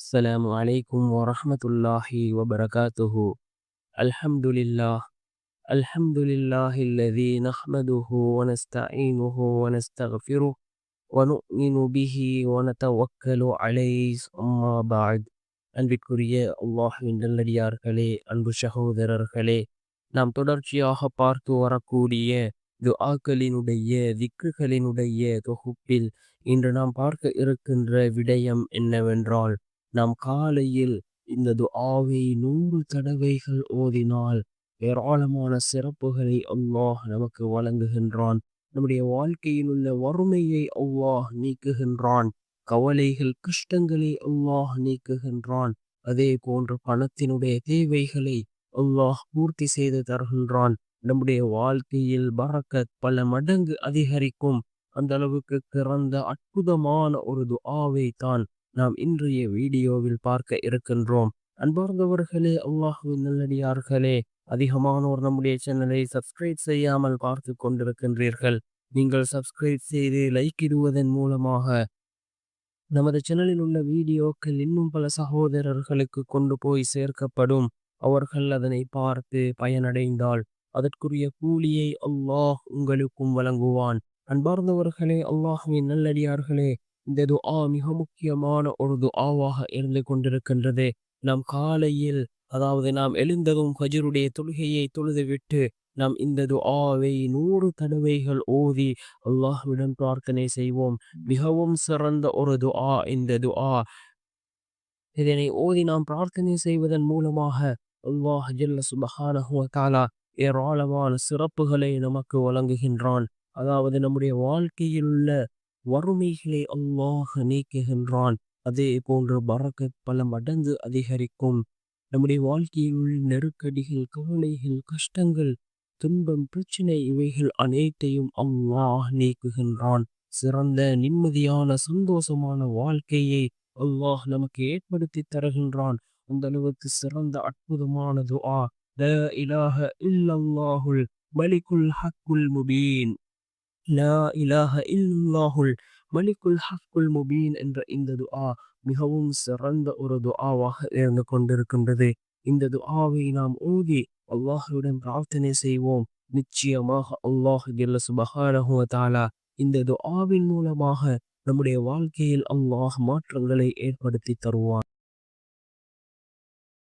السلام عليكم ورحمة الله وبركاته. الحمد لله. الحمد لله الذي نحمده ونستعينه ونستغفره ونؤمن به ونتوكل عليه. أما بعد. அன்பிற்குரிய அல்லாஹ்வின் நல்லடியார்களே, அன்பு சகோதரர்களே, நாம் தொடர்ச்சியாக பார்த்து வரக்கூடிய துஆக்களினுடைய திக்ருகளினுடைய தொகுப்பில் இன்று நாம் பார்க்க இருக்கின்ற விடயம் என்னவென்றால், நாம் காலையில் இந்த துஆவை 100 தடவைகள் ஓதினால் ஏராளமான சிறப்புகளை அல்லாஹ் நமக்கு வழங்குகின்றான். நம்முடைய வாழ்க்கையில் உள்ள வறுமையை அல்லாஹ் நீக்குகின்றான். கவலைகள் கஷ்டங்களை அல்லாஹ் நீக்குகின்றான். அதே போன்று பணத்தினுடைய தேவைகளை அல்லாஹ் பூர்த்தி செய்து தருகின்றான். நம்முடைய வாழ்க்கையில் பரக்கத் பல மடங்கு அதிகரிக்கும். அந்த அளவுக்கு சிறந்த அற்புதமான ஒரு துஆவை தான் நாம் இன்றைய வீடியோவில் பார்க்க இருக்கின்றோம். அன்பார்ந்தவர்களே, அல்லாஹ்வின் நல்லடியார்களே, அதிகமானோர் நம்முடைய சேனலை சப்ஸ்கிரைப் செய்யாமல் பார்த்து கொண்டிருக்கின்றீர்கள். நீங்கள் சப்ஸ்கிரைப் செய்து லைக் இடுவதன் மூலமாக நமது சேனலில் உள்ள வீடியோக்கள் இன்னும் பல சகோதரர்களுக்கு கொண்டு போய் சேர்க்கப்படும். அவர்கள் அதனை பார்த்து பயனடைந்தால் அதற்குரிய கூலியை அல்லாஹ் உங்களுக்கும் வழங்குவான். அன்பார்ந்தவர்களே, அல்லாஹ்வின் நல்லடியார்களே, இந்த துஆ மிக முக்கியமான ஒரு துஆவாக இருந்து கொண்டிருக்கின்றது. நாம் காலையில், அதாவது நாம் எழுந்ததும் ஃபஜ்ருடைய தொழுகையை தொழுதுவிட்டு நாம் இந்த துஆவை 100 தடவைகள் ஓதி அல்லாஹ்விடம் பிரார்த்தனை செய்வோம். மிகவும் சிறந்த ஒரு துஆ இந்த துஆ. இதனை ஓதி நாம் பிரார்த்தனை செய்வதன் மூலமாக அல்லாஹ் ஜல்ல சுப்ஹானஹு வ தஆலா ஏராளமான சிறப்புகளை நமக்கு வழங்குகின்றான். அதாவது நம்முடைய வாழ்க்கையில் உள்ள வறுமைகளை அல்லாஹ் நீக்குகின்றான். அதே போன்று பரக்கத் பல மடங்கு அதிகரிக்கும். நம்முடைய வாழ்க்கையில் உள்ள நெருக்கடிகள், கவலைகள், கஷ்டங்கள், துன்பம், பிரச்சனை இவைகள் அனைத்தையும் அல்லாஹ் நீக்குகின்றான். சிறந்த நிம்மதியான சந்தோஷமான வாழ்க்கையை அல்லாஹ் நமக்கு ஏற்படுத்தி தருகின்றான். அந்த அளவுக்கு சிறந்த அற்புதமான துஆ லா இலாஹ இல்லல்லாஹுல் மலிக்குல் ஹக்குல் முபீன். லா இலாஹ இல்லல்லாஹுல் மலிக்குல் ஹக்குல் முபீன் என்ற இந்த துஆ மிகவும் சிறந்த ஒரு துஆவாக இருந்து கொண்டிருக்கின்றது. இந்த துஆவை நாம் ஓதி அல்லாஹ்விடம் பிரார்த்தனை செய்வோம். நிச்சயமாக அல்லாஹ் ஜல்ல சுப்ஹானஹு வ தஆலா இந்த துஆவின் மூலமாக நம்முடைய வாழ்க்கையில் அல்லாஹ் மாற்றங்களை ஏற்படுத்தி தருவான்.